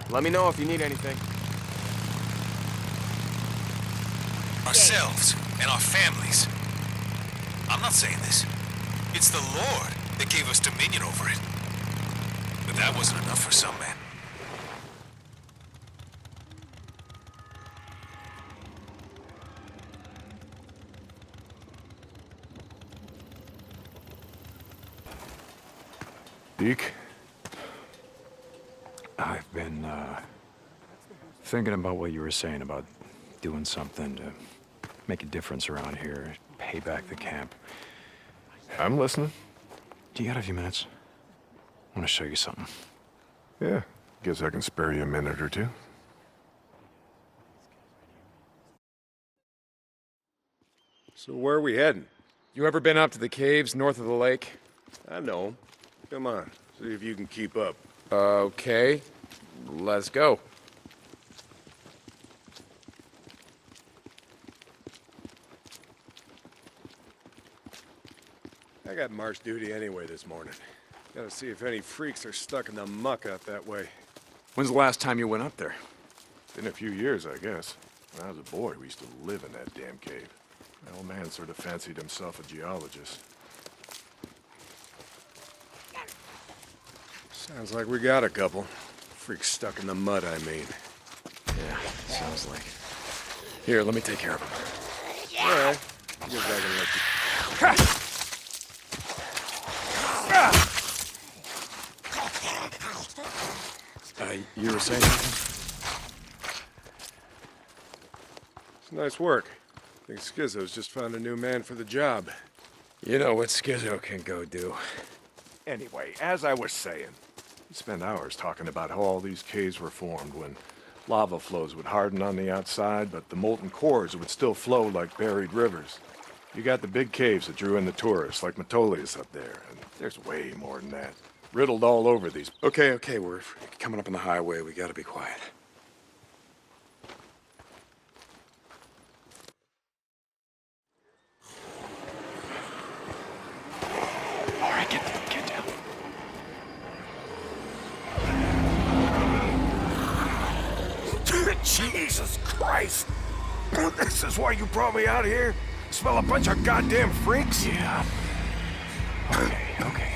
Let me know if you need anything. Ourselves and our families. I'm not saying this. It's the Lord that gave us dominion over it. But that wasn't enough for some men. Deke, I've been, thinking about what you were saying about doing something to make a difference around here, pay back the camp. I'm listening. Do you got a few minutes? I want to show you something. Yeah, guess I can spare you a minute or two. So where are we heading? You ever been up to the caves north of the lake? I know. Come on, see if you can keep up. Okay, let's go. I got march duty anyway this morning. Gotta see if any freaks are stuck in the muck out that way. When's the last time you went up there? Been a few years, I guess. When I was a boy, we used to live in that damn cave. My old man sort of fancied himself a geologist. Sounds like we got a couple. Freaks stuck in the mud, I mean. Yeah, sounds like. Here, let me take care of him. All right. I guess I can let you... You were saying something? It's nice work. I think Schizo's just found a new man for the job. You know what Schizo can go do. Anyway, as I was saying, we spent hours talking about how all these caves were formed when lava flows would harden on the outside, but the molten cores would still flow like buried rivers. You got the big caves that drew in the tourists, like Metolius up there, and there's way more than that. Riddled all over these... Okay, we're coming up on the highway. We gotta be quiet. All right, get down. Jesus Christ! This is why you brought me out here? Smell a bunch of goddamn freaks? Yeah. Okay.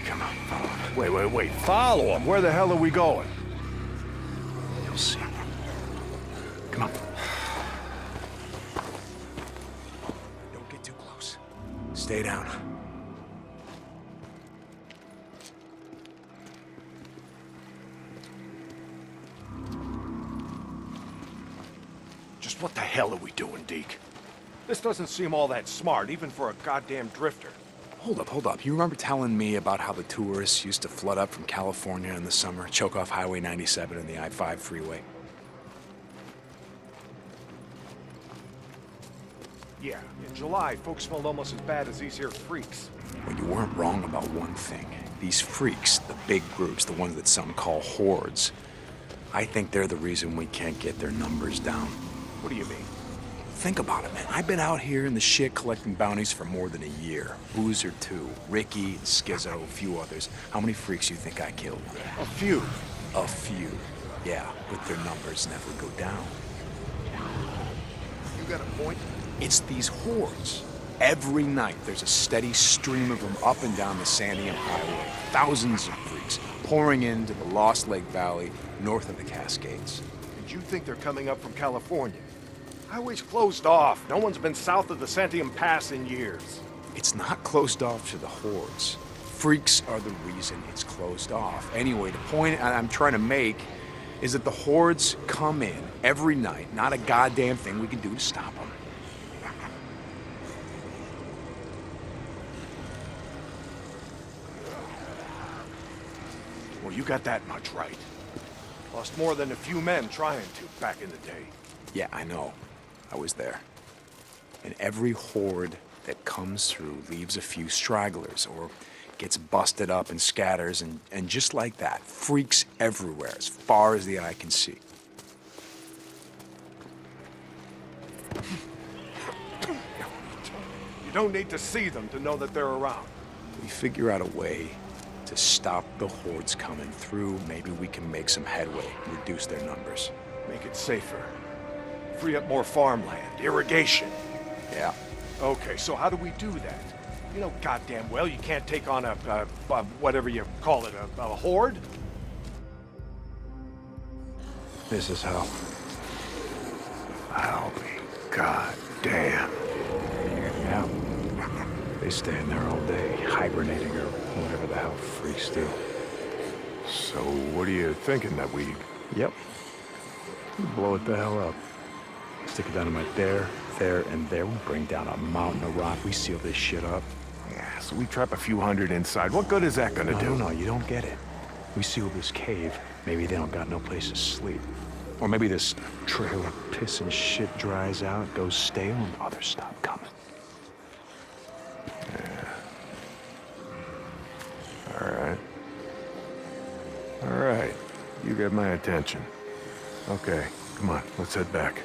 Come on, follow me. Wait. Follow them. Where the hell are we going? You'll see. Come on. Don't get too close. Stay down. Just what the hell are we doing, Deke? This doesn't seem all that smart, even for a goddamn drifter. Hold up. You remember telling me about how the tourists used to flood up from California in the summer, choke off Highway 97 and the I-5 freeway? Yeah, in July, folks smelled almost as bad as these here freaks. Well, you weren't wrong about one thing. These freaks, the big groups, the ones that some call hordes, I think they're the reason we can't get their numbers down. What do you mean? Think about it, man. I've been out here in the shit collecting bounties for more than a year. Boozer, too. Ricky, Schizo, a few others. How many freaks you think I killed? A few. A few. Yeah, but their numbers never go down. You got a point? It's these hordes. Every night, there's a steady stream of them up and down the Santiam Highway. Thousands of freaks pouring into the Lost Lake Valley north of the Cascades. And you think they're coming up from California? Highway's closed off. No one's been south of the Santiam Pass in years. It's not closed off to the hordes. Freaks are the reason it's closed off. Anyway, the point I'm trying to make is that the hordes come in every night. Not a goddamn thing we can do to stop them. Well, you got that much right. Lost more than a few men trying to back in the day. Yeah, I know. I was there. And every horde that comes through leaves a few stragglers or gets busted up and scatters, and just like that, freaks everywhere as far as the eye can see. You don't need to see them to know that they're around. We figure out a way to stop the hordes coming through. Maybe we can make some headway, reduce their numbers. Make it safer. Free up more farmland, irrigation. Yeah. Okay, so how do we do that? You know goddamn well you can't take on a whatever you call it, a horde? This is how. I'll be goddamn. Yeah. They stay in there all day, hibernating or whatever the hell freaks do. So what are you thinking, that we... Yep. Blow it the hell up. Stick a dynamite there, and there. We bring down a mountain of rock. We seal this shit up. Yeah, so we trap a few hundred inside. What good is that gonna do? No, you don't get it. We seal this cave. Maybe they don't got no place to sleep. Or maybe this trail of piss and shit dries out, goes stale, and others stop coming. Yeah. All right. You get my attention. Okay, come on, let's head back.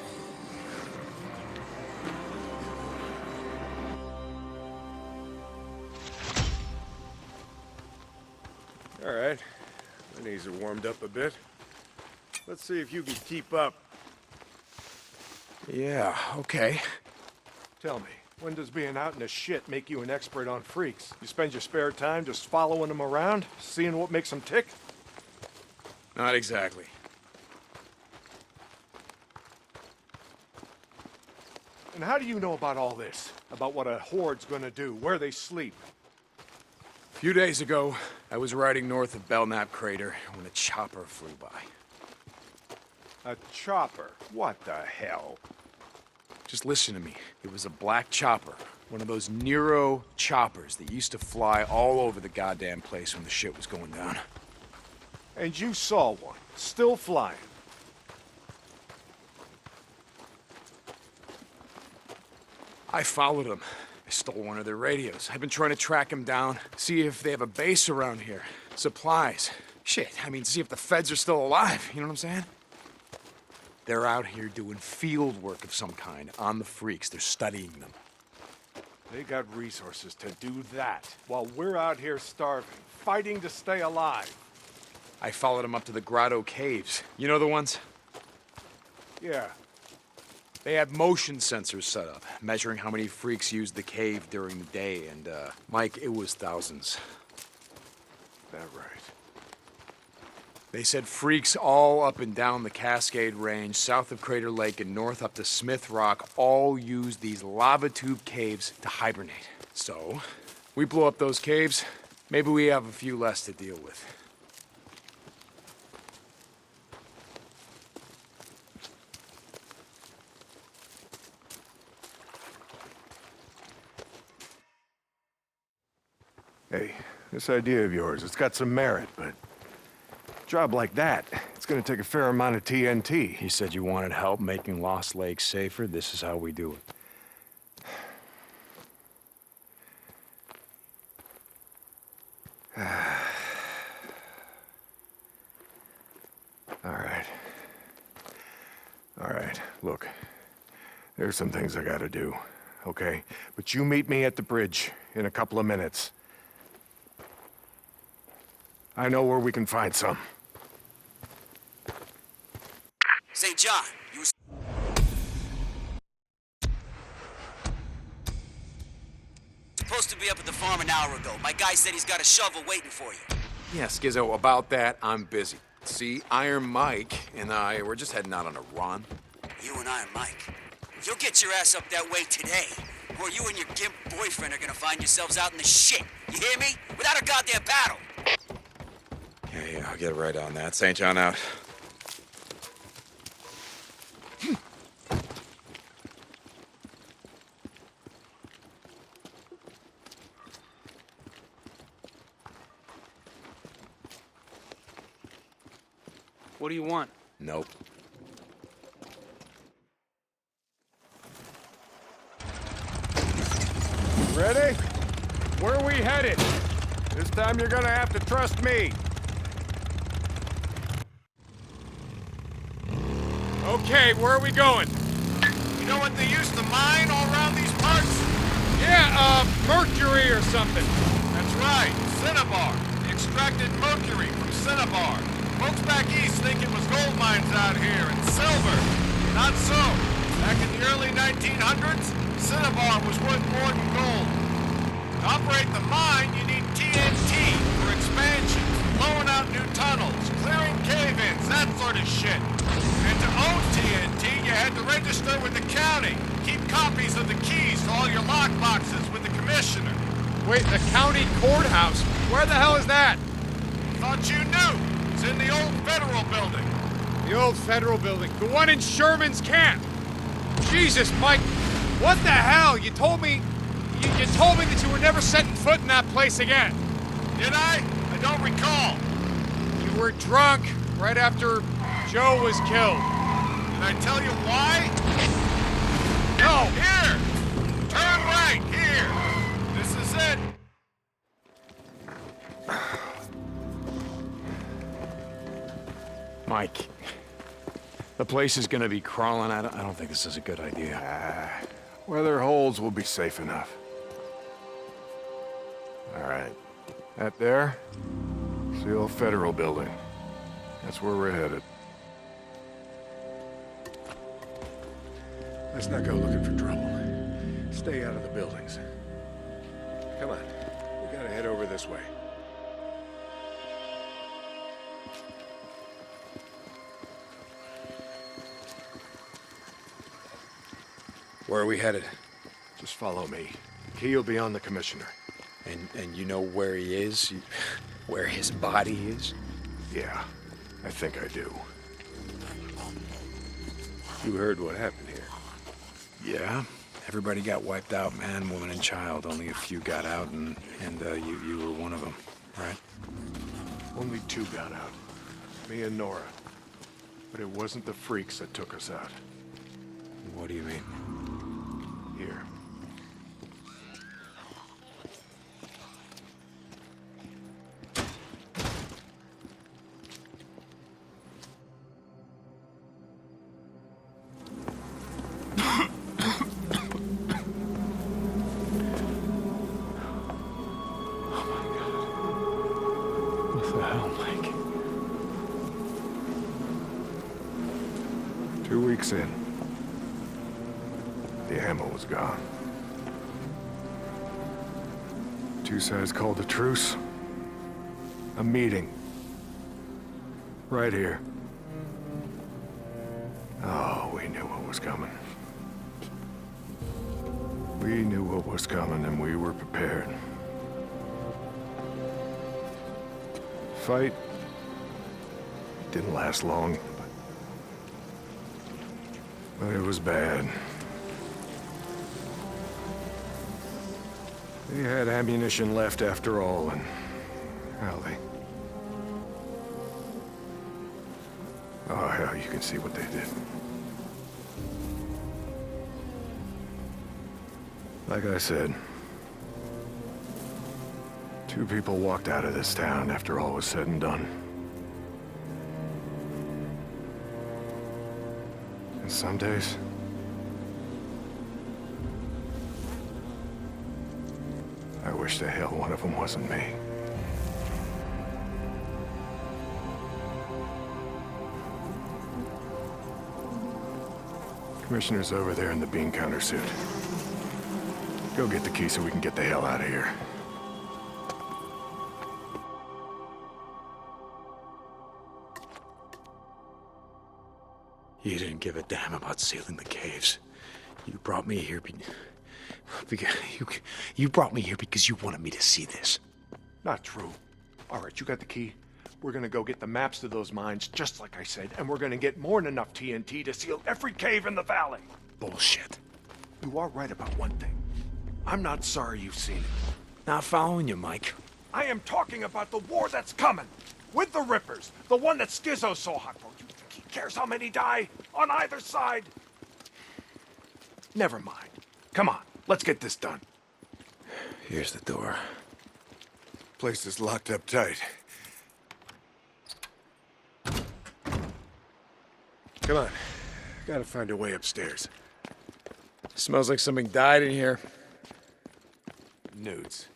All right. My knees are warmed up a bit. Let's see if you can keep up. Yeah, okay. Tell me, when does being out in the shit make you an expert on freaks? You spend your spare time just following them around, seeing what makes them tick? Not exactly. And how do you know about all this? About what a horde's gonna do, where they sleep? A few days ago, I was riding north of Belknap Crater when a chopper flew by. A chopper? What the hell? Just listen to me. It was a black chopper. One of those Nero choppers that used to fly all over the goddamn place when the shit was going down. And you saw one, still flying. I followed them. I stole one of their radios. I've been trying to track them down, see if they have a base around here. Supplies. Shit, I mean, see if the feds are still alive. You know what I'm saying? They're out here doing field work of some kind on the freaks. They're studying them. They got resources to do that, while we're out here starving, fighting to stay alive. I followed them up to the Grotto Caves. You know the ones? Yeah. They had motion sensors set up, measuring how many freaks used the cave during the day, and, Mike, it was thousands. That right. They said freaks all up and down the Cascade Range, south of Crater Lake and north up to Smith Rock, all use these lava tube caves to hibernate. So, we blow up those caves, maybe we have a few less to deal with. Hey, this idea of yours, it's got some merit, but... a job like that, it's gonna take a fair amount of TNT. He said you wanted help making Lost Lake safer. This is how we do it. All right, look. There's some things I gotta do, okay? But you meet me at the bridge in a couple of minutes. I know where we can find some. St. John, you were supposed to be up at the farm an hour ago. My guy said he's got a shovel waiting for you. Yeah, Skizzo, about that, I'm busy. See, Iron Mike and I, we're just heading out on a run. You and Iron Mike. You'll get your ass up that way today, or you and your gimp boyfriend are gonna find yourselves out in the shit. You hear me? Without a goddamn battle. Yeah, I'll get right on that. St. John out. What do you want? Nope. Ready? Where are we headed? This time you're gonna have to trust me. Okay, where are we going? You know what they used to mine all around these parts? Yeah, mercury or something. That's right, cinnabar. The extracted mercury from cinnabar. Folks back east think it was gold mines out here, and silver. Not so. Back in the early 1900s, cinnabar was worth more than gold. To operate the mine, you need TNT for expansion, blowing out new tunnels, clearing cave-ins, that sort of shit. And to own TNT, you had to register with the county. Keep copies of the keys to all your lockboxes with the commissioner. Wait, the county courthouse? Where the hell is that? Thought you knew. It's in the old federal building. The old federal building. The one in Sherman's camp. Jesus, Mike. What the hell? You told me... You told me that you were never setting foot in that place again. Did I? I don't recall. You were drunk right after Joe was killed. Did I tell you why? No! Here! Turn right, here! This is it! Mike, the place is gonna be crawling out. I don't think this is a good idea. Where there are holes, we'll be safe enough. All right. That there? It's the old federal building. That's where we're headed. Let's not go looking for trouble. Stay out of the buildings. Come on. We gotta head over this way. Where are we headed? Just follow me. Key will be on the commissioner. And you know where he is? Where his body is? Yeah, I think I do. You heard what happened here. Yeah. Everybody got wiped out, man, woman, and child. Only a few got out, and you were one of them, right? Only 2 got out. Me and Nora. But it wasn't the freaks that took us out. What do you mean? Here. What the hell, Mike? 2 weeks in. The ammo was gone. 2 sides called a truce. A meeting. Right here. Oh, we knew what was coming. We knew what was coming, and we were prepared. Fight didn't last long, but it was bad. They had ammunition left after all, and, well, oh, hell, you can see what they did. Like I said, 2 people walked out of this town after all was said and done. And some days, I wish the hell one of them wasn't me. Commissioner's over there in the bean counter suit. Go get the key so we can get the hell out of here. You didn't give a damn about sealing the caves. You brought me here you brought me here because you wanted me to see this. Not true. All right, you got the key. We're gonna go get the maps to those mines, just like I said, and we're gonna get more than enough TNT to seal every cave in the valley. Bullshit. You are right about one thing. I'm not sorry you've seen it. Not following you, Mike. I am talking about the war that's coming. With the Rippers. The one that Skizzo's so hot for. You think he cares how many die? On either side? Never mind. Come on, let's get this done. Here's the door. Place is locked up tight. Come on. Gotta find a way upstairs. Smells like something died in here. Newts.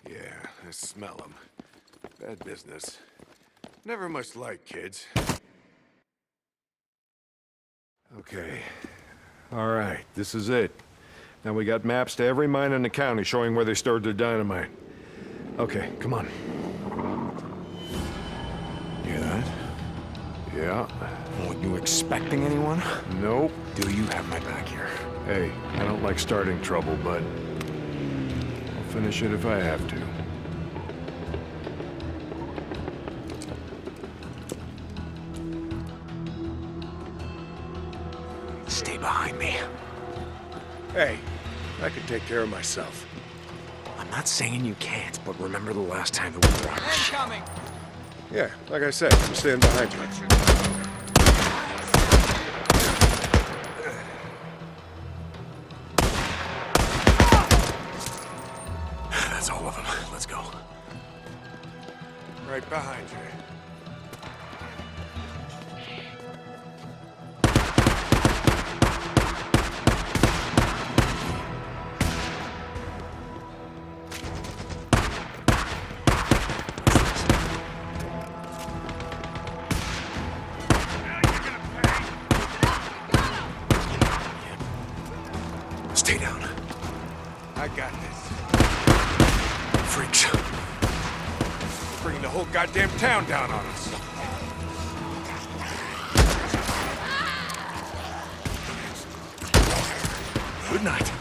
Yeah, I smell them. Bad business. Never much like kids. Okay. All right, this is it. Now we got maps to every mine in the county showing where they stored their dynamite. Okay, come on. Hear that? Yeah. Were you expecting anyone? Nope. Do you have my back here? Hey, I don't like starting trouble, but I'll finish it if I have to. Stay behind me. Hey, I can take care of myself. I'm not saying you can't, but remember the last time that we were on. Incoming! Yeah, like I said, I'm staying behind you. That's all of them. Let's go. Right behind you. Stay down. I got this. Freaks. Bringing the whole goddamn town down on us. Good night.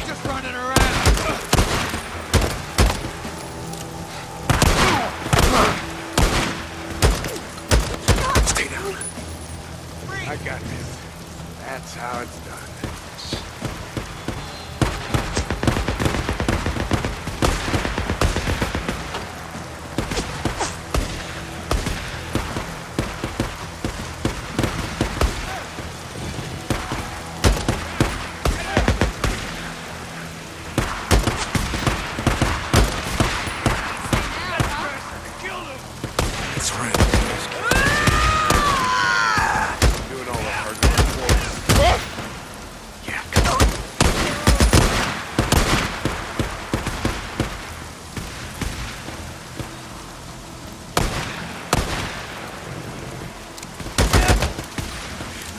Just running around. Stay down. I got this. That's how it's done. That's right. Doing all the hard work for us. Yeah, come on.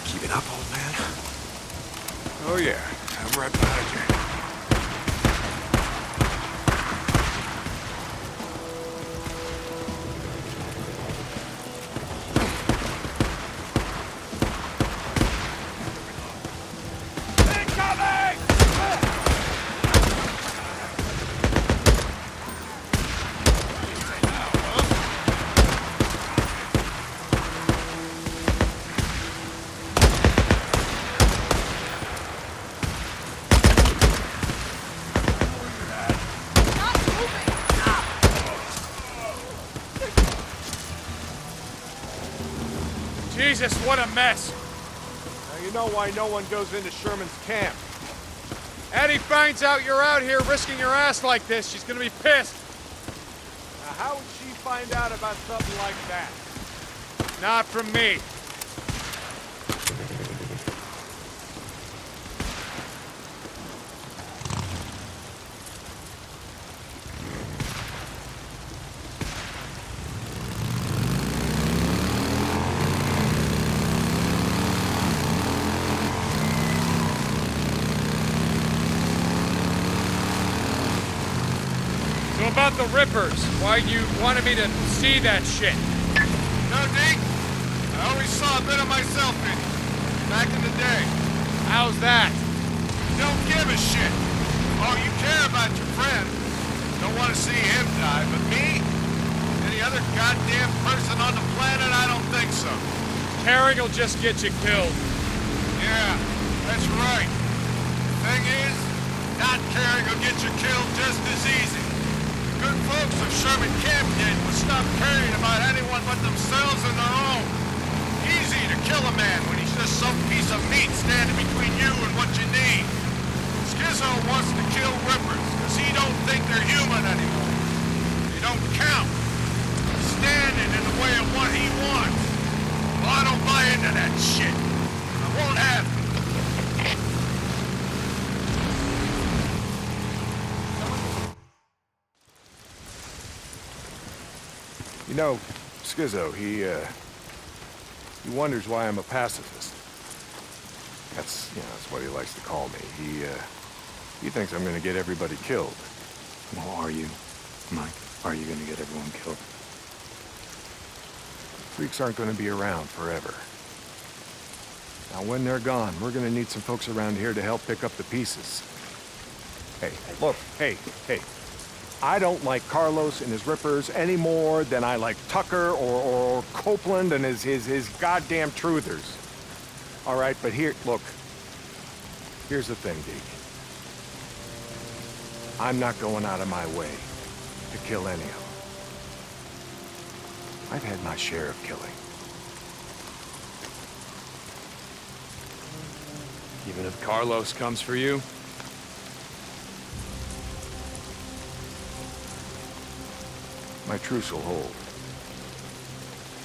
Keep it up, old man. Oh yeah, I'm right behind you. Jesus, what a mess. Now you know why no one goes into Sherman's camp. Addie finds out you're out here risking your ass like this, she's gonna be pissed. Now how would she find out about something like that? Not from me. So about the Rippers, why you wanted me to see that shit? No, Deke. I always saw a bit of myself in you. Back in the day. How's that? You don't give a shit. Oh, you care about your friend. Don't want to see him die, but me? Any other goddamn person on the planet? I don't think so. Caring will just get you killed. Yeah, that's right. Thing is, not caring will get you killed just as easy. Good folks of Sherman MAKDN would stop caring about anyone but themselves and their own. Easy to kill a man when he's just some piece of meat standing between you and what you need. Skizzo wants to kill Rippers because he don't think they're human anymore. They don't count. standing in the way of what he wants. Well, I don't buy into that shit. I won't have it. You know, Skizzo, he wonders why I'm a pacifist. That's what he likes to call me. He thinks I'm gonna get everybody killed. Well, are you, Mike? Are you gonna get everyone killed? Freaks aren't gonna be around forever. Now, when they're gone, we're gonna need some folks around here to help pick up the pieces. Hey, look, hey. I don't like Carlos and his rippers any more than I like Tucker or Copeland and his goddamn truthers. All right, but here's the thing, Deke. I'm not going out of my way to kill any of them. I've had my share of killing. Even if Carlos comes for you? My truce will hold.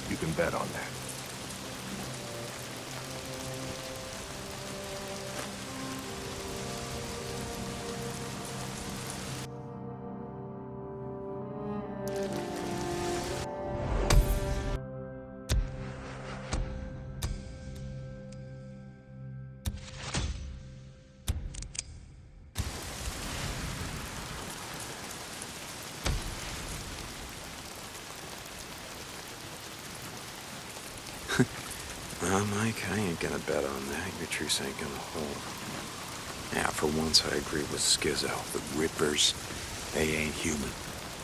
You can bet on that. Well, Mike, I ain't gonna bet on that. Your truce ain't gonna hold. Yeah, for once I agree with Skizzo. The Rippers, they ain't human.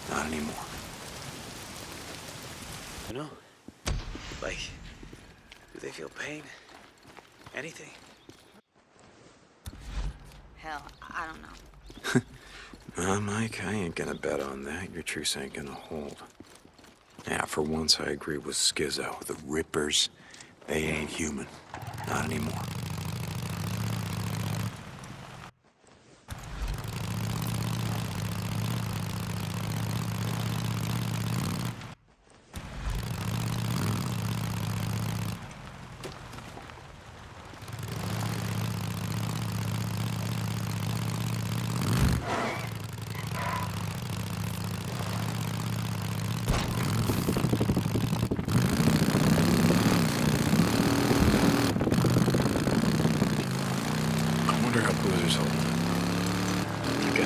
Not anymore. You know, like, do they feel pain? Anything? Hell, I don't know. Well, Mike, I ain't gonna bet on that. Your truce ain't gonna hold. Yeah, for once I agree with Skizzo. The Rippers, they ain't human. Not anymore.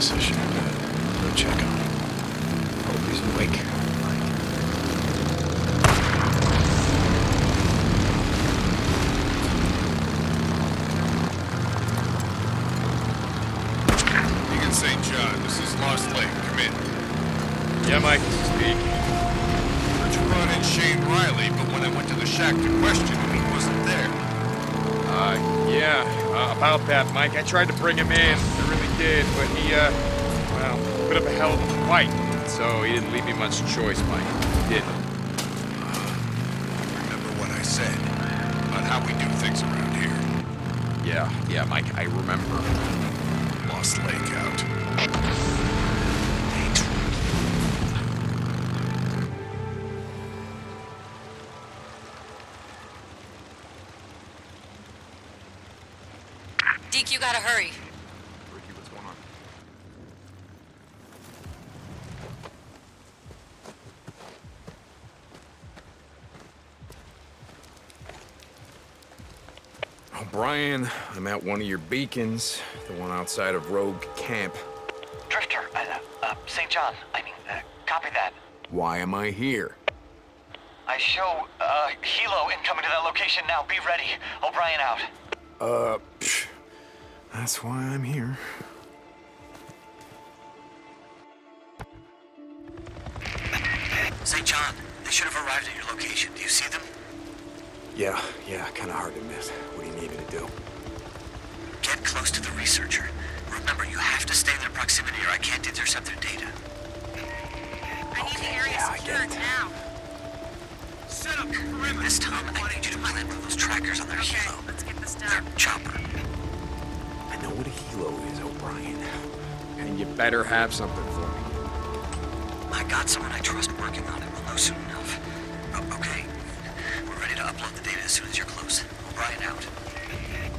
I should go check on him. Hope he's awake. Deacon St. John, this is Lost Lake. Come in. Yeah, Mike, this is Deke. Heard you brought in Shane Riley, but when I went to the shack to question him, he wasn't there. About that, Mike. I tried to bring him in. I really did, but he, well, a bit of a hell of a fight. So he didn't leave me much choice, Mike. He didn't. Remember what I said about how we do things around here? Yeah, Mike, I remember. Lost Lake out. Deke, you gotta hurry. Ricky, what's going on? O'Brien, I'm at one of your beacons, the one outside of Rogue Camp. Drifter, St. John, copy that. Why am I here? I show, Hilo incoming to that location now. Be ready. O'Brien out. That's why I'm here. St. John, they should have arrived at your location. Do you see them? Yeah, kinda hard to miss. What do you need me to do? Get close to the researcher. Remember, you have to stay in their proximity or I can't intercept their data. I need the area secured now. Set up the perimeter. This time, I need you to plant one of those trackers on their helo. Let's get this Their done. chopper. I know what a helo is, O'Brien. And you better have something for me. I got someone I trust working on it. We'll know soon enough. as soon as you're close. O'Brien out.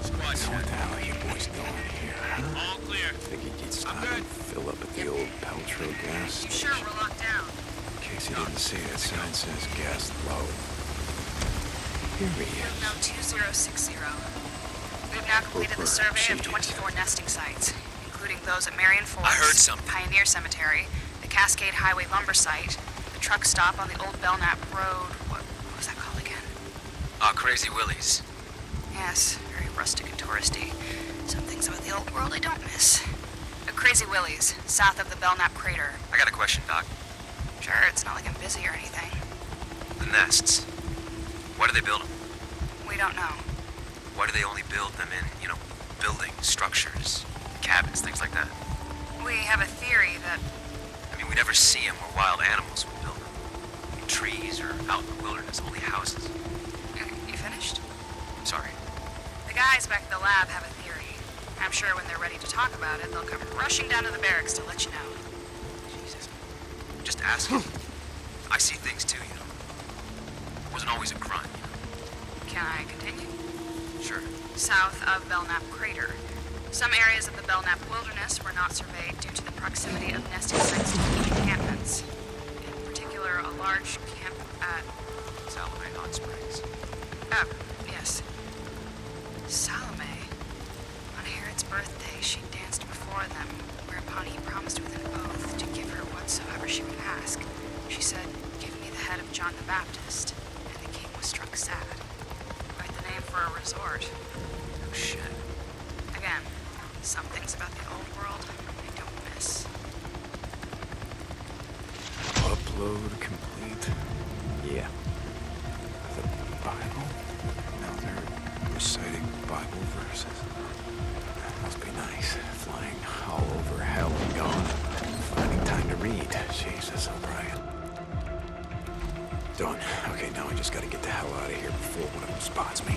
Squad So what the hell are you boys doing here, huh? all clear. Figured you'd stop I'm good. and fill up at the old Paltrow gas You station. sure we're locked down? In case you didn't see, that sign says gas low. Here he is. No 2060. We've now completed the survey of 24 nesting sites, including those at Marion Forks, I heard something. Pioneer Cemetery, the Cascade Highway lumber site, the truck stop on the old Belknap Road. What was that called again? Crazy Willie's. Yes, very rustic and touristy. Some things about the old world I don't miss. Crazy Willie's, south of the Belknap crater. I got a question, Doc. Sure, it's not like I'm busy or anything. The nests. Why do they build them? We don't know. Why do they only build them in, buildings, structures, cabins, things like that? We have a theory that I mean, we never see them where wild animals would build them. In trees or out in the wilderness, only houses. You finished? Sorry. The guys back at the lab have a theory. I'm sure when they're ready to talk about it, they'll come rushing down to the barracks to let you know. Jesus. Just asking. I see things too, Wasn't always a grunt, Can I continue? Sure. South of Belknap crater. Some areas of the Belknap wilderness were not surveyed due to the proximity of nesting sites to key encampments. In particular, a large camp at... Salome Hot Springs. Oh, yes. Salome. On Herod's birthday, she danced before them, whereupon he promised with an oath to give her whatsoever she would ask. She said, "Give me the head of John the Baptist," and the king was struck sad. Quite the name for a resort. Oh, shit. Again, some things about the old world I don't miss. Upload complete. Yeah. The Bible? Now they're reciting Bible verses. That must be nice. Flying all over hell and gone. Finding time to read. Jesus, O'Brien. Done. Okay, now I just gotta get the hell out of here before one of them spots me.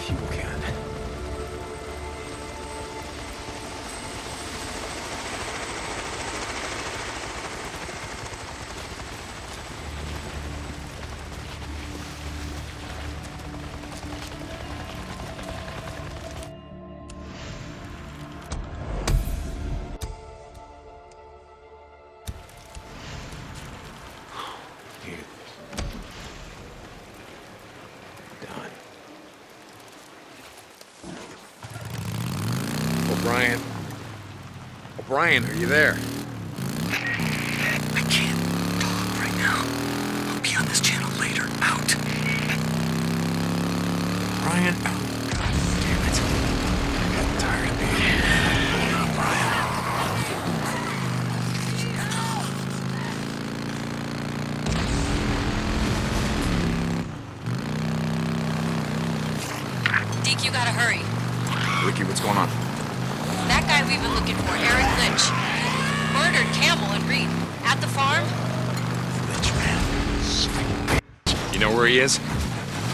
Fuel can. Here. Done. O'Brien. O'Brien, are you there? I can't talk right now. I'll be on this channel later. Out. Brian. Oh, God damn it. I got tired of being oh, Brian. Deke, you gotta hurry. Ricky, what's going on? That guy we've been looking for, Eric Lynch. He murdered Campbell and Reed at the farm. Lynch, man. You know where he is?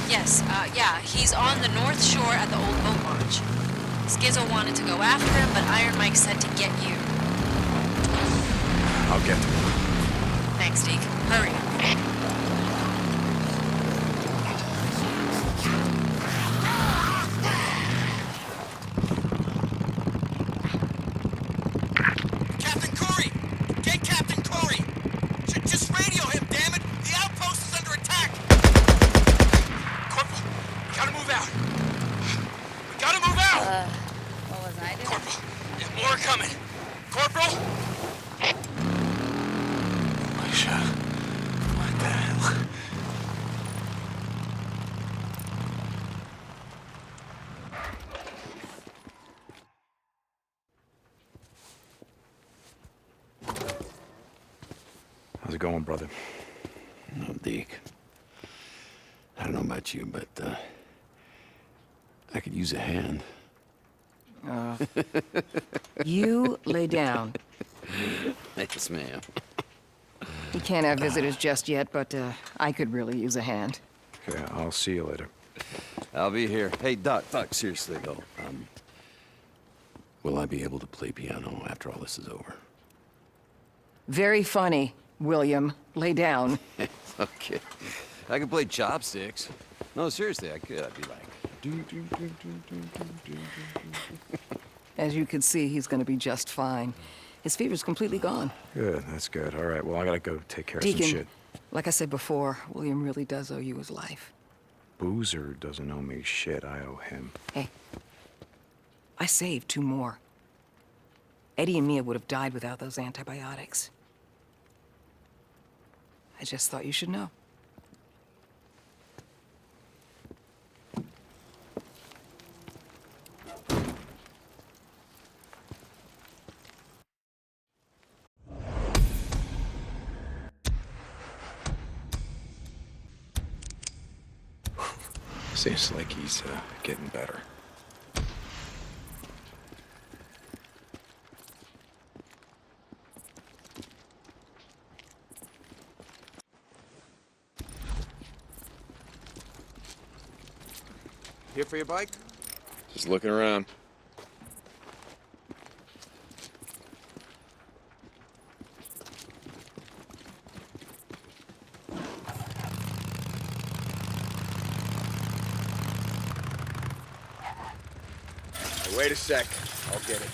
Yes, yeah, he's on the north shore at the old boat launch. Skizzo wanted to go after him, but Iron Mike said to get you. I'll get to him. Thanks, Deke. Hurry. Captain Corey! Get Captain Corey! Just radio him, damn it! The outpost is under attack! Corporal, we gotta move out. We gotta move out! What was I doing? Corporal, there's more coming. Corporal? Alicia, what the hell? How's it going, brother? No, Deke. I don't know about you, but, I could use a hand. You lay down. Yes, ma'am. You can't have visitors just yet, but I could really use a hand. Okay, I'll see you later. I'll be here. Hey, Doc, seriously, though. Will I be able to play piano after all this is over? Very funny, William. Lay down. Okay. I could play chopsticks. No, seriously, I could. I'd be like... As you can see, he's gonna be just fine. His fever's completely gone. Good, that's good. All right, well, I gotta go take care of Deacon, some shit. like I said before, William really does owe you his life. Boozer doesn't owe me shit. I owe him. Hey, I saved 2 more. Eddie and Mia would have died without those antibiotics. I just thought you should know. Seems like he's getting better. Here for your bike? Just looking around. Hey, wait a sec. I'll get it.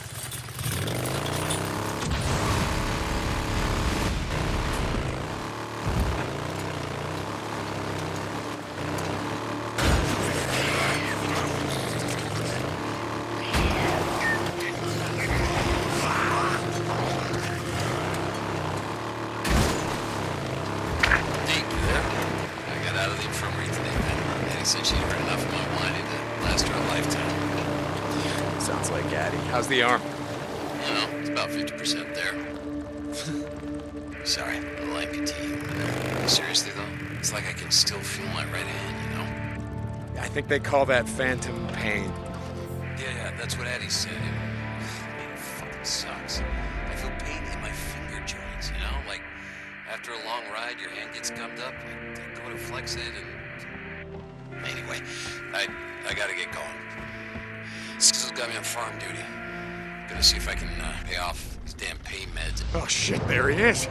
How's the arm? You know, it's about 50% there. Sorry, a little amputee. Seriously, though, it's like I can still feel my right hand, you know? I think they call that phantom pain. Yeah, that's what Addie said. It fucking sucks. I feel pain in my finger joints, you know? Like, after a long ride, your hand gets gummed up, I go to flex it, and... Anyway, I gotta get going. Skizzo's got me on farm duty. Gonna see if I can pay off these damn pain meds. Oh shit, there he is.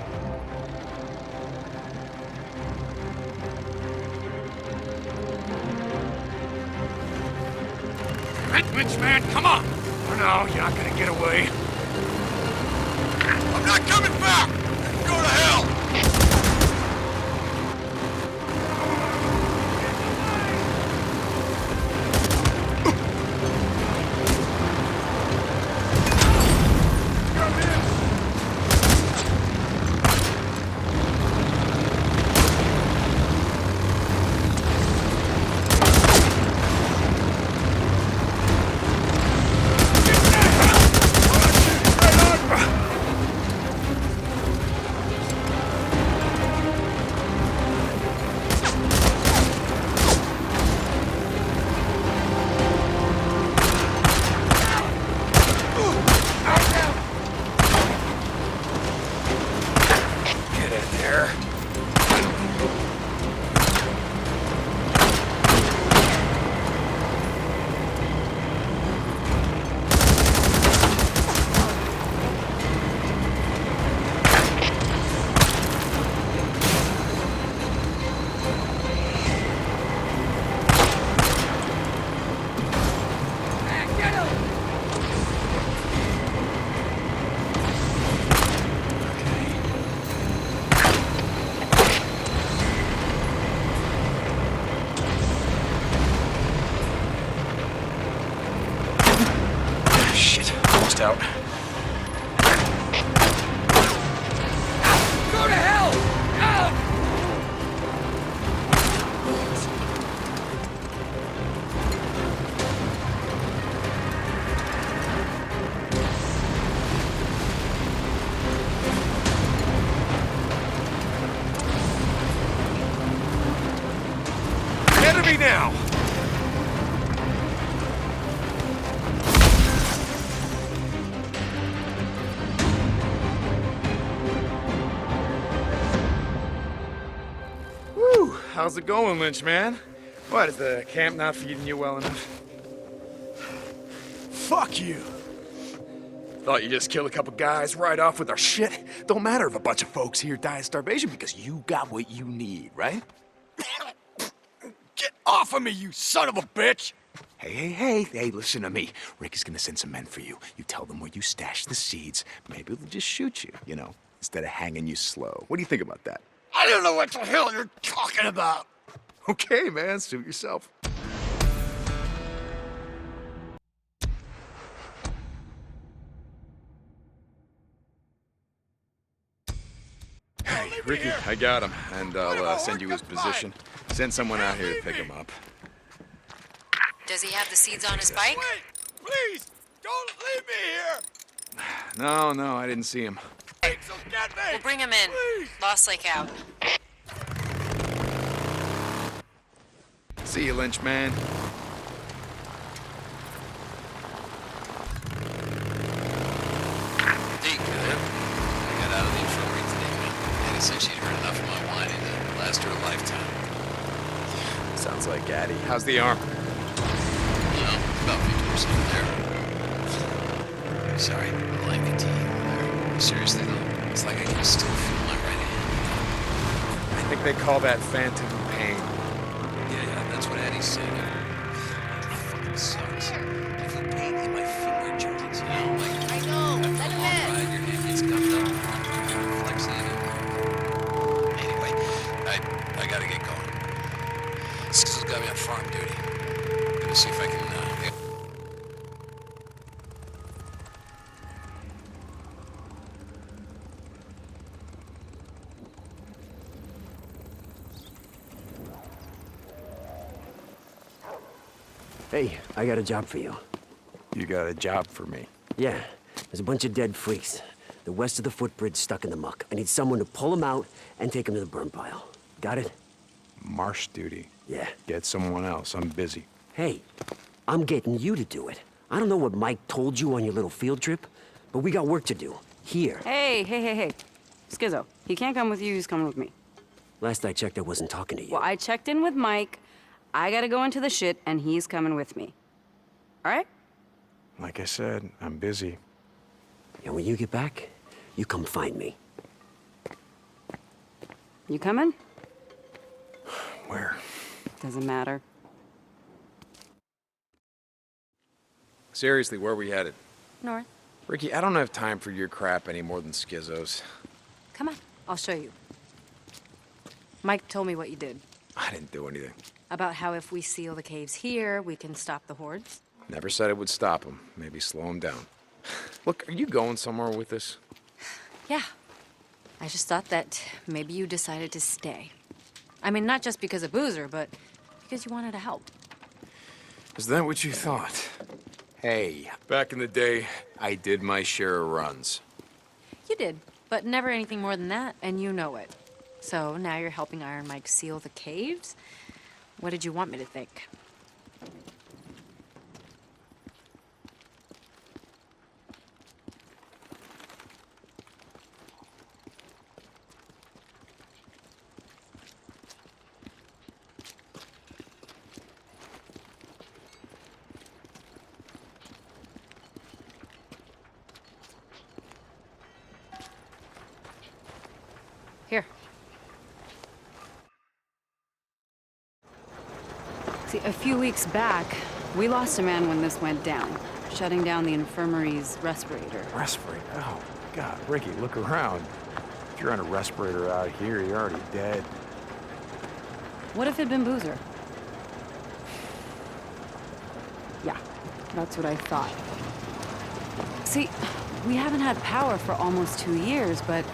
Lynch, man, come on! Oh no, you're not gonna get away. I'm not coming back! Go to hell! Out. Go to hell! Go! Enemy now! How's it going, Lynch, man? What, is the camp not feeding you well enough? Fuck you. Thought you just killed a couple guys right off with our shit. Don't matter if a bunch of folks here die of starvation because you got what you need, right? Get off of me, you son of a bitch! Hey, listen to me. Rick is gonna send some men for you. You tell them where you stashed the seeds. Maybe they'll just shoot you, you know, instead of hanging you slow. What do you think about that? I don't know what the hell you're talking about! Okay, man, suit yourself. Hey, Ricky, I got him, and I'll send you his position. Send someone out here to pick him up. Does he have the seeds on his bike? Wait! Please! Don't leave me here! No, I didn't see him. Wait, so get me! We'll bring him in. Please. Lost Lake out. See you, Lynch man. Deacon, I got out of the infirmary today, man. Addie said she'd heard enough of my whining to last her a lifetime. Sounds like Addie. How's the arm? You know, about 50% there. Sorry, I like it to you there. Seriously though, it's like I can still feel my right hand. I think they call that phantom pain. Yeah, that's what Addie said. It fucking sucks. I feel pain in my finger joints, you know? Like, I know. after a long ride, your hand gets gummed up. Flexing it. Anyway, I gotta get going. Skizzle's got me on farm duty. Gonna see if I can, Hey, I got a job for you. You got a job for me? Yeah, there's a bunch of dead freaks. They're west of the footbridge, stuck in the muck. I need someone to pull them out and take them to the burn pile. Got it? Marsh duty. Yeah. Get someone else. I'm busy. Hey, I'm getting you to do it. I don't know what Mike told you on your little field trip, but we got work to do. Here. Hey. Skizzo, he can't come with you, he's coming with me. Last I checked, I wasn't talking to you. Well, I checked in with Mike. I gotta go into the shit, and he's coming with me. All right? Like I said, I'm busy. And when you get back, you come find me. You coming? Where? Doesn't matter. Seriously, where are we headed? North. Ricky, I don't have time for your crap any more than Skizzo's. Come on, I'll show you. Mike told me what you did. I didn't do anything. About how if we seal the caves here, we can stop the hordes. Never said it would stop him. Maybe slow him down. Look, are you going somewhere with this? Yeah. I just thought that maybe you decided to stay. I mean, not just because of Boozer, but because you wanted to help. Is that what you thought? Hey, back in the day, I did my share of runs. You did, but never anything more than that, and you know it. So now you're helping Iron Mike seal the caves? What did you want me to think? Here. See, a few weeks back, we lost a man when this went down, shutting down the infirmary's respirator. Respirator? Oh, God, Ricky, look around. If you're on a respirator out here, you're already dead. What if it'd been Boozer? Yeah, that's what I thought. See, we haven't had power for almost 2 years, but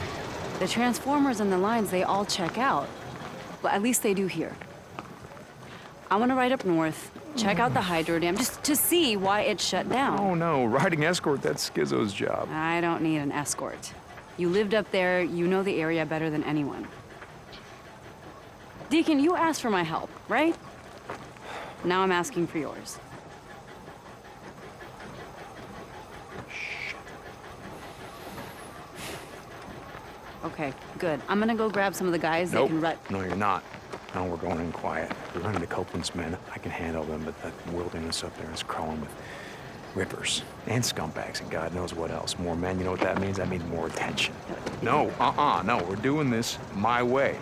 the transformers and the lines, they all check out. Well, at least they do here. I want to ride up north, check out the hydro dam, just to see why it shut down. Oh, no, riding escort, that's Skizzo's job. I don't need an escort. You lived up there, you know the area better than anyone. Deacon, you asked for my help, right? Now I'm asking for yours. Okay, good. I'm gonna go grab some of the guys that can run. No, you're not. No, we're going in quiet. We're running to Copeland's men. I can handle them, but that wilderness up there is crawling with Rippers and scumbags and God knows what else. More men, you know what that means? That means more attention. No, no, we're doing this my way.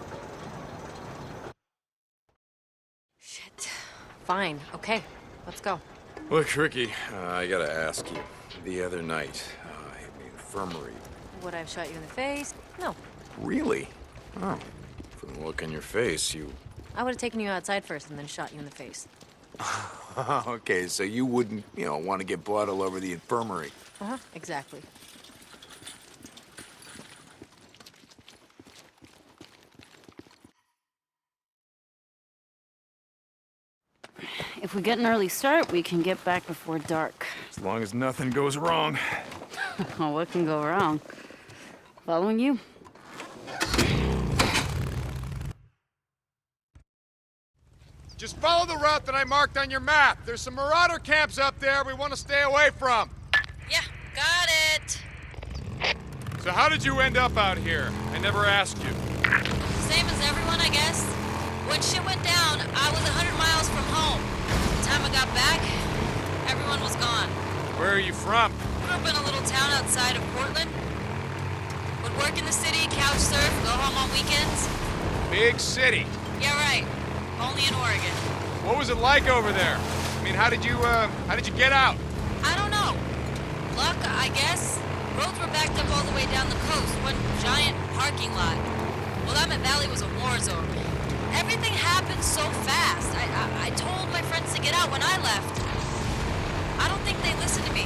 Shit. Fine, okay, let's go. Look, Ricky, I gotta ask you. The other night, in the infirmary. Would I have shot you in the face? No. Really? Oh. From the look on your face, you... I would have taken you outside first and then shot you in the face. Okay, so you wouldn't, want to get blood all over the infirmary. Uh-huh, exactly. If we get an early start, we can get back before dark. As long as nothing goes wrong. What can go wrong? Following you? Just follow the route that I marked on your map. There's some marauder camps up there we want to stay away from. Yeah, got it. So how did you end up out here? I never asked you. Same as everyone, I guess. When shit went down, I was 100 miles from home. By the time I got back, everyone was gone. Where are you from? Grew up in a little town outside of Portland. Would work in the city, couch surf, go home on weekends. Big city. Yeah, right. Only in Oregon. What was it like over there? I mean, how did you get out? I don't know. Luck, I guess. Roads were backed up all the way down the coast. One giant parking lot. Willamette Valley was a war zone. Everything happened so fast. I told my friends to get out when I left. I don't think they listened to me.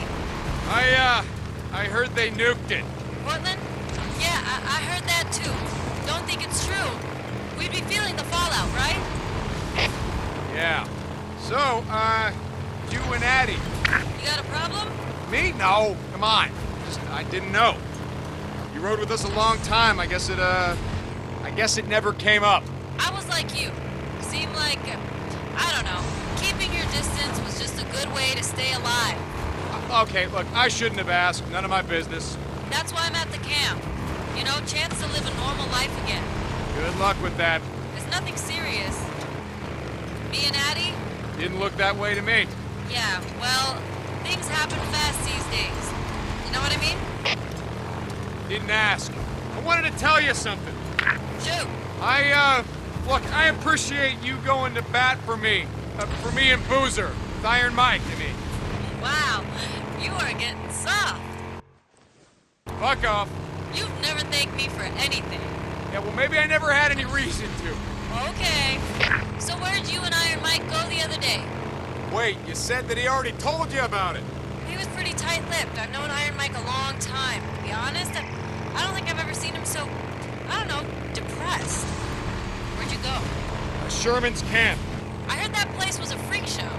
I heard they nuked it. Portland? Yeah, I heard that too. Don't think it's true. We'd be feeling the fallout, right? Yeah. So, you and Addie. You got a problem? Me? No. Come on. Just, I didn't know. You rode with us a long time. I guess it never came up. I was like you. Seemed like, I don't know, keeping your distance was just a good way to stay alive. Okay, look, I shouldn't have asked. None of my business. That's why I'm at the camp. You know, chance to live a normal life again. Good luck with that. It's nothing serious. Me and Addie? Didn't look that way to me. Yeah, well, things happen fast these days. You know what I mean? Didn't ask. I wanted to tell you something. Shoot. Look, I appreciate you going to bat for me. For me and Boozer. With Iron Mike, I mean. Wow, you are getting soft. Fuck off. You've never thanked me for anything. Yeah, well, maybe I never had any reason to. Okay. So where'd you and Iron Mike go the other day? Wait, you said that he already told you about it. He was pretty tight-lipped. I've known Iron Mike a long time. To be honest, I don't think I've ever seen him so, I don't know, depressed. Where'd you go? Sherman's camp. I heard that place was a freak show.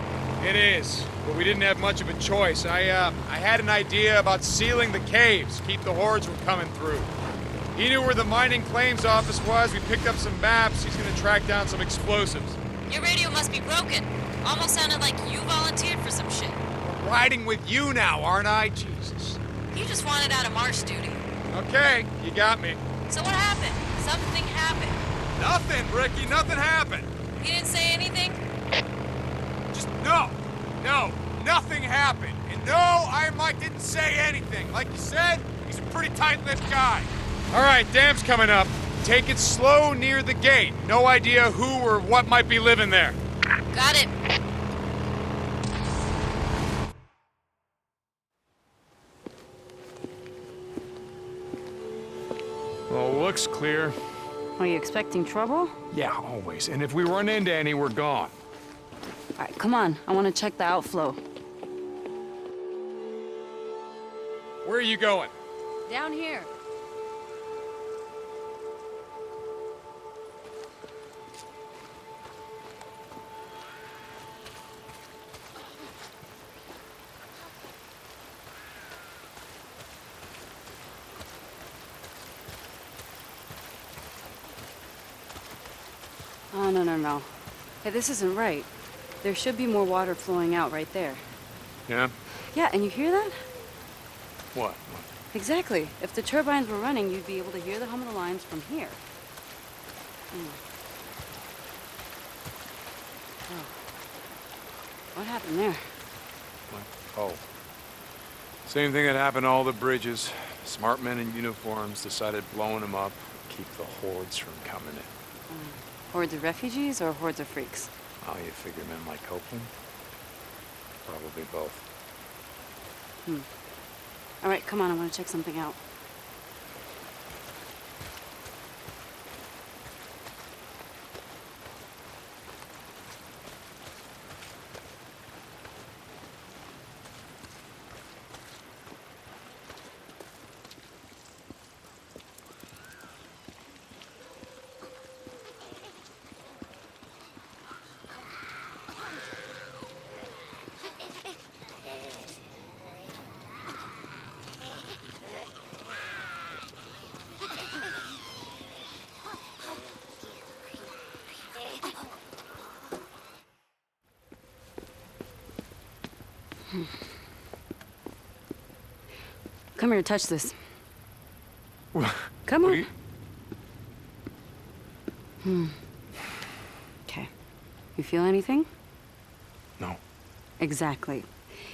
It is, but we didn't have much of a choice. I had an idea about sealing the caves, keep the hordes from coming through. He knew where the mining claims office was. We picked up some maps. He's gonna track down some explosives. Your radio must be broken. Almost sounded like you volunteered for some shit. I'm riding with you now, aren't I? Jesus. You just wanted out of marsh duty. Okay, you got me. So what happened? Something happened. Nothing, Ricky. Nothing happened. He didn't say anything? Just no, nothing happened. And no, Iron Mike didn't say anything. Like you said, he's a pretty tight-lipped guy. All right, dam's coming up. Take it slow near the gate. No idea who or what might be living there. Got it. Well, looks clear. Are you expecting trouble? Yeah, always. And if we run into any, we're gone. All right, come on. I want to check the outflow. Where are you going? Down here. Oh, no. Hey, this isn't right. There should be more water flowing out right there. Yeah? Yeah, and you hear that? What? Exactly. If the turbines were running, you'd be able to hear the hum of the lines from here. Oh. What happened there? Oh. Same thing that happened to all the bridges. Smart men in uniforms decided blowing them up, keep the hordes from coming in. Hordes of refugees or hordes of freaks? Oh, you figure men like Copeland? Probably both. All right, come on, I want to check something out. Come here, touch this. Come on. Okay. You feel anything? No. Exactly.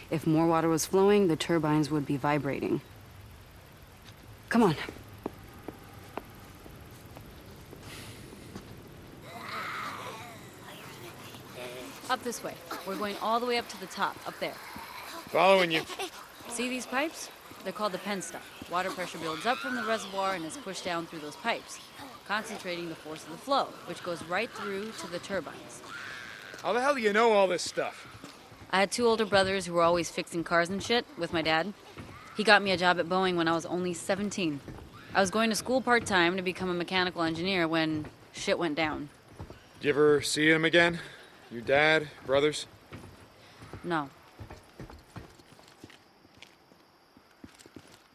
If more water was flowing, the turbines would be vibrating. Come on. Up this way. We're going all the way up to the top, up there. Following you. See these pipes? They're called the penstock. Water pressure builds up from the reservoir and is pushed down through those pipes, concentrating the force of the flow, which goes right through to the turbines. How the hell do you know all this stuff? I had 2 older brothers who were always fixing cars and shit with my dad. He got me a job at Boeing when I was only 17. I was going to school part-time to become a mechanical engineer when shit went down. Did you ever see him again? Your dad, brothers? No.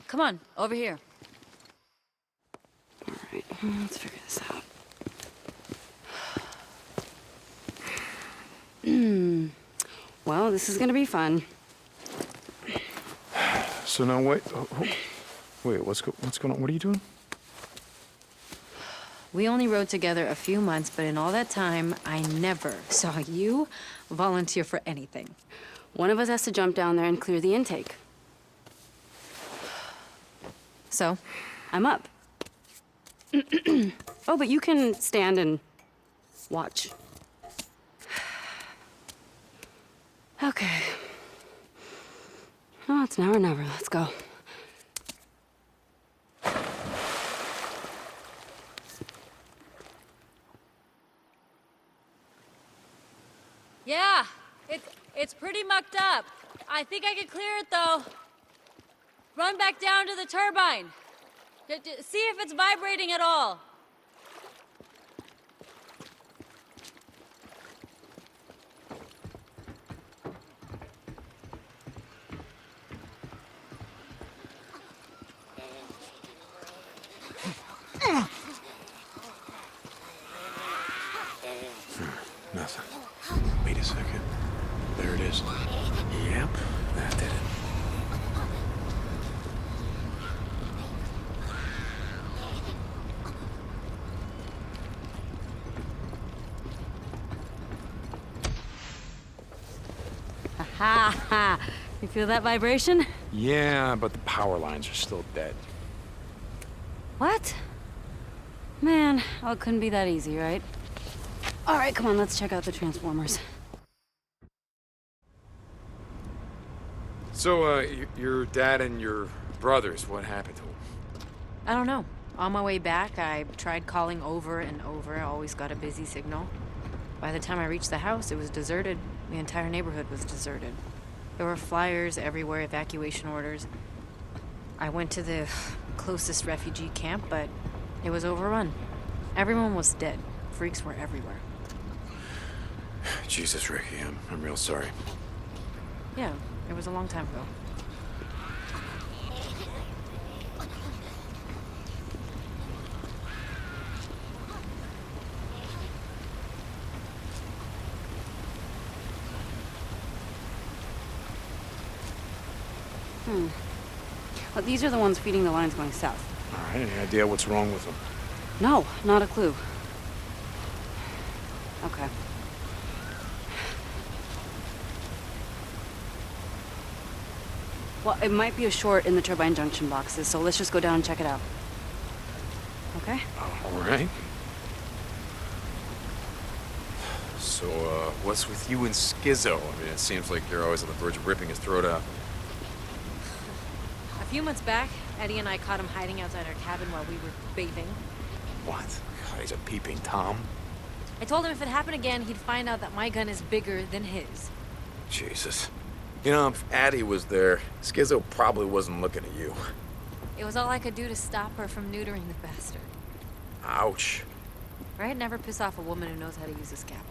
Come on, over here. All right, let's figure this out. Well, this is gonna be fun. So now wait, wait, what's going on? What are you doing? We only rode together a few months, but in all that time, I never saw you volunteer for anything. One of us has to jump down there and clear the intake. So, I'm up. Oh, but you can stand and watch. Okay. Oh, it's now or never. Let's go. Yeah, it's pretty mucked up. I think I can clear it though. Run back down to the turbine. See if it's vibrating at all. Nothing. Wait a second. There it is. Yep, that did it. Ha ha! You feel that vibration? Yeah, but the power lines are still dead. What? Man, oh, it couldn't be that easy, right? All right, come on, let's check out the transformers. So, your dad and your brothers, what happened to them? I don't know. On my way back, I tried calling over and over. I always got a busy signal. By the time I reached the house, it was deserted. The entire neighborhood was deserted. There were flyers everywhere, evacuation orders. I went to the closest refugee camp, but it was overrun. Everyone was dead. Freaks were everywhere. Jesus, Ricky, I'm real sorry. Yeah, it was a long time ago. Well, these are the ones feeding the lines going south. All right, any idea what's wrong with them? No, not a clue. Okay. Well, it might be a short in the turbine junction boxes, so let's just go down and check it out. Okay? All right. So, what's with you and Skizzo? I mean, it seems like you're always on the verge of ripping his throat out. A few months back, Eddie and I caught him hiding outside our cabin while we were bathing. What? God, he's a peeping Tom. I told him if it happened again, he'd find out that my gun is bigger than his. Jesus. You know, if Addie was there, Skizzo probably wasn't looking at you. It was all I could do to stop her from neutering the bastard. Ouch. Right? Never piss off a woman who knows how to use a scalpel.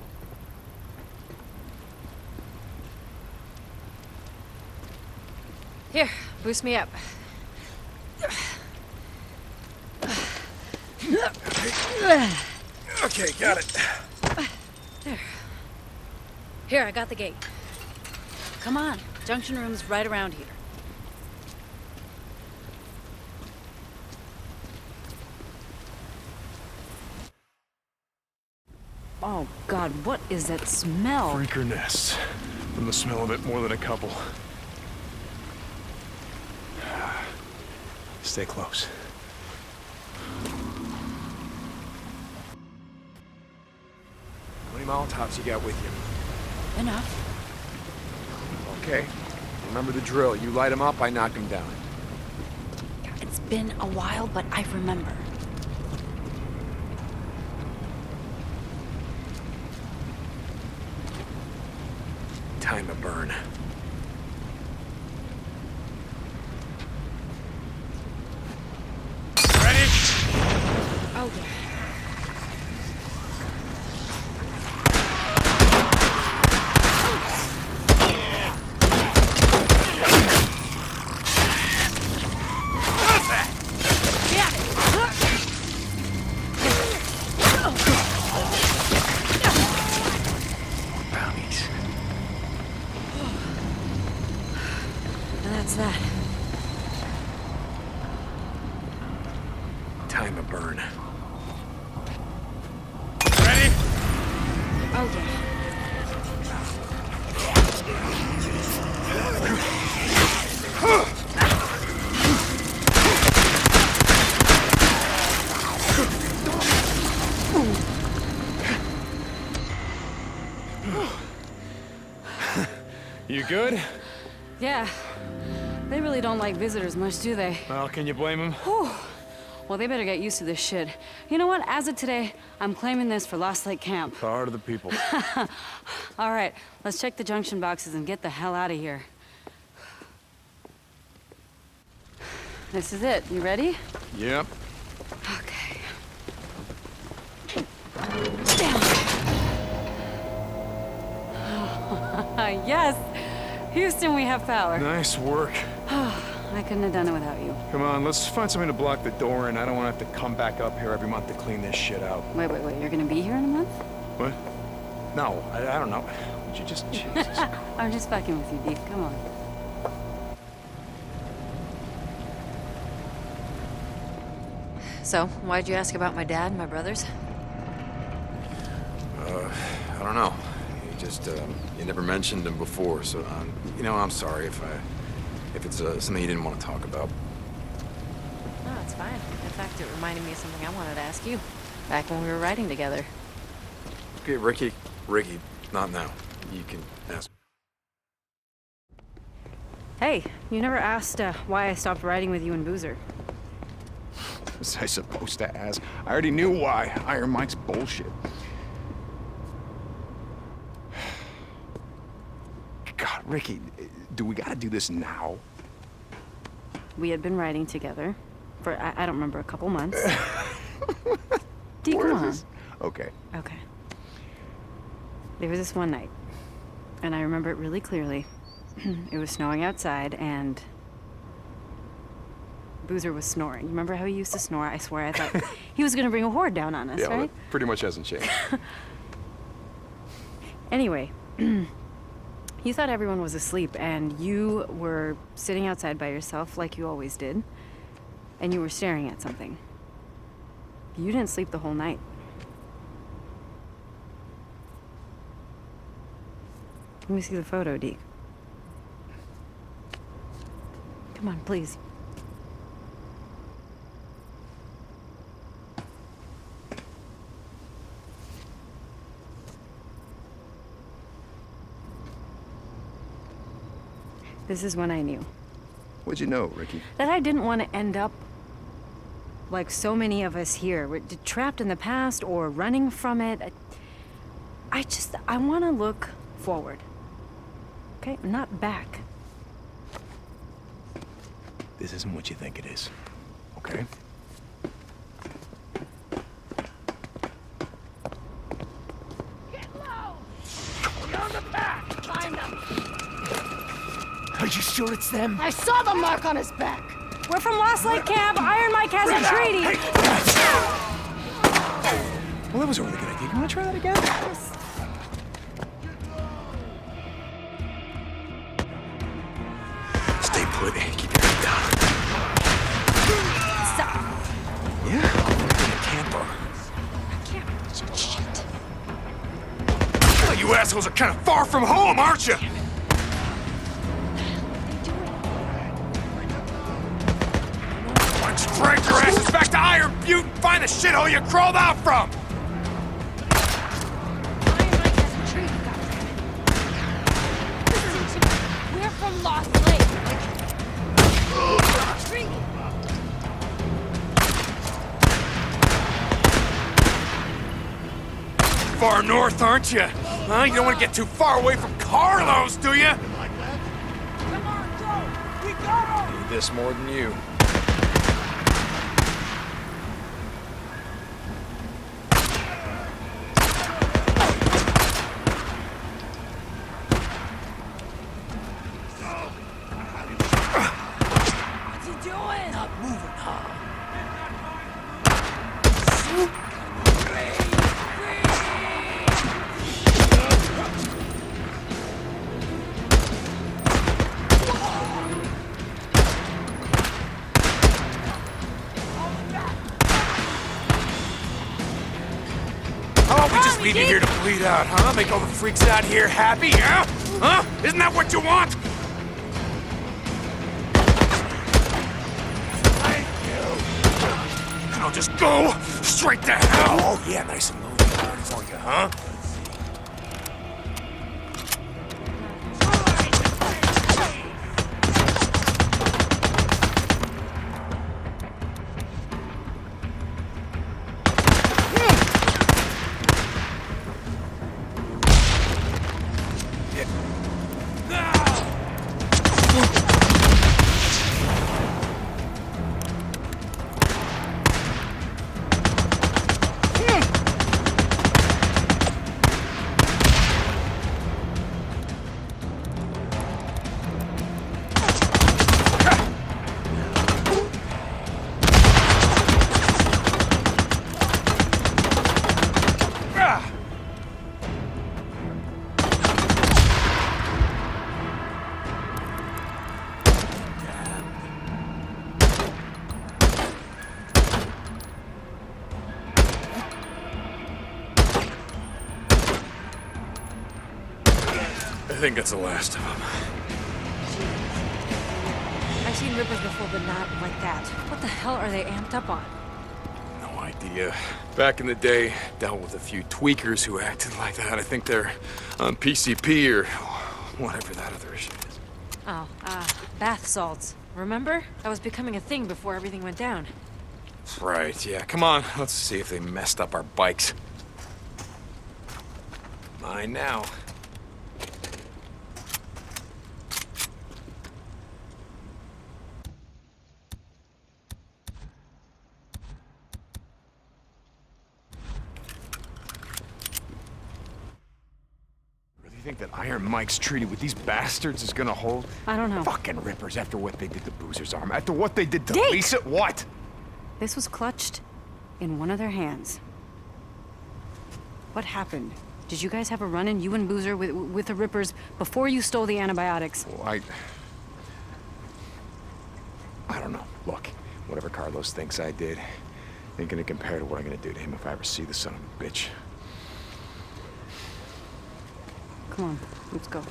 Here, boost me up. Okay, got it. There. Here, I got the gate. Come on, junction room's right around here. Oh, God, what is that smell? Freaker nests. From the smell of it, more than a couple. Stay close. How many Molotovs you got with you? Enough. Okay. Remember the drill. You light them up, I knock them down. It's been a while, but I remember. Time to burn. Ready? Oh, yeah. That. Time to burn. Ready? Oh, yeah. You good? Yeah. They really don't like visitors much, do they? Well, can you blame them? Whew. Well, they better get used to this shit. You know what? As of today, I'm claiming this for Lost Lake Camp. Power to the people. All right, let's check the junction boxes and get the hell out of here. This is it. You ready? Yep. Okay. Yes! Houston, we have power. Nice work. I couldn't have done it without you. Come on, let's find something to block the door in. I don't want to have to come back up here every month to clean this shit out. Wait. You're gonna be here in a month? What? No, I don't know. Would you just... Jesus. I'm just fucking with you, Deke. Come on. So, why'd you ask about my dad and my brothers? I don't know. You never mentioned them before, so, you know, I'm sorry if it's something you didn't want to talk about. No, it's fine. In fact, it reminded me of something I wanted to ask you back when we were riding together. Okay, Ricky, not now. You can ask. Hey, you never asked why I stopped riding with you and Boozer. Was I supposed to ask? I already knew why. Iron Mike's bullshit. God, Ricky, do we gotta do this now? We had been riding together for, I don't remember, a couple months. Deke, come on. Okay. Okay. There was this one night, and I remember it really clearly. It was snowing outside, and Boozer was snoring. Remember how he used to snore? I swear I thought he was gonna bring a horde down on us, Yeah, well, right? that pretty much hasn't changed. Anyway, you thought everyone was asleep, and you were sitting outside by yourself like you always did, and you were staring at something. You didn't sleep the whole night. Let me see the photo, Deke. Come on, please. This is when I knew. What'd you know, Ricky? That I didn't want to end up like so many of us here. We're trapped in the past or running from it. I want to look forward. Okay? Not back. This isn't what you think it is, okay? Get low! You're on the back! Find them! Are you sure it's them? I saw the mark on his back! We're from Lost Lake Camp. Iron Mike has a treaty. Well, that was a really good idea. You want to try that again? Stay put and keep your head down. Stop. Yeah? In a camper. Shit. Well, you assholes are kind of far from home, aren't you? Drag your asses back to Iron Butte and find the shithole you crawled out from! We're from Lost Lake. Far north, aren't you? Huh? You don't want to get too far away from Carlos, do you? Come on, go! We got him! Need this more than you. What's he doing? Not moving, huh? How about we just leave you here to bleed out, huh? Make all the freaks out here happy, yeah? Huh? Isn't that what you want? And I'll just go straight to hell! Oh, yeah, nice and low for you, huh? I think that's the last of them. I've seen rippers before, but not like that. What the hell are they amped up on? No idea. Back in the day, dealt with a few tweakers who acted like that. I think they're on PCP or whatever that other shit is. Oh, bath salts. Remember? That was becoming a thing before everything went down. Right, yeah. Come on, let's see if they messed up our bikes. Mine now. You think that Iron Mike's treaty with these bastards is gonna hold? I don't know. Fucking rippers after what they did to Boozer's arm, after what they did to Dick! Lisa, what? This was clutched in one of their hands. What happened? Did you guys have a run-in, you and Boozer, with the rippers before you stole the antibiotics? Well, I don't know. Look, whatever Carlos thinks I did, ain't gonna compare to what I'm gonna do to him if I ever see the son of a bitch. Come on, let's go.